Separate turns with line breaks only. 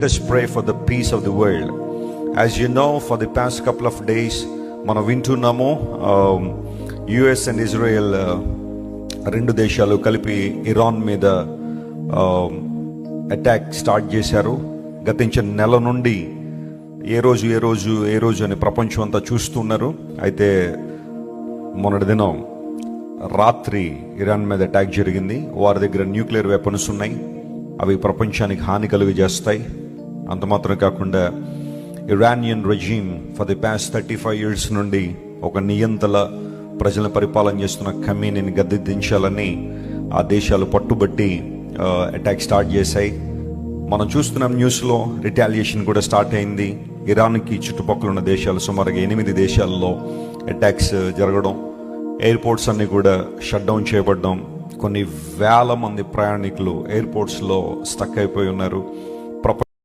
Let us pray for the peace of the world. As you know, for the past couple of days, మనం వింటున్నాము US and Israel రెండు దేశాలు కలిపి Iran మీద attack start చేశారు. గతించిన నెల నుండి ఏ రోజు అని ప్రపంచం అంతా చూస్తున్నారు. అయితే మొన్నటి దినం రాత్రి ఇరాన్ మీద అటాక్ జరిగింది. వారి దగ్గర న్యూక్లియర్ వెపన్స్ ఉన్నాయి. అవి ప్రపంచానికి హాని కలుగజేస్తాయి. అంత మాత్రం కాకుండా Iranian regime for the past 35 years నుండి ఒక నియంతల ప్రజలను పరిపాలన చేస్తున్న ఖమీనీని గద్దె దించాలని ఆ దేశాలు పట్టుబట్టి అటాక్ స్టార్ట్ చేశాయి. మనం చూస్తున్నాం న్యూస్లో రిటాలియేషన్ కూడా స్టార్ట్ అయింది. ఇరాన్కి చుట్టుపక్కల ఉన్న దేశాలు సుమారుగా 8 దేశాల్లో అటాక్స్ జరగడం, ఎయిర్పోర్ట్స్ అన్నీ కూడా షట్ డౌన్ చేయబడడం, కొన్ని వేల మంది ప్రయాణికులు ఎయిర్పోర్ట్స్లో స్టక్ అయిపోయి ఉన్నారు.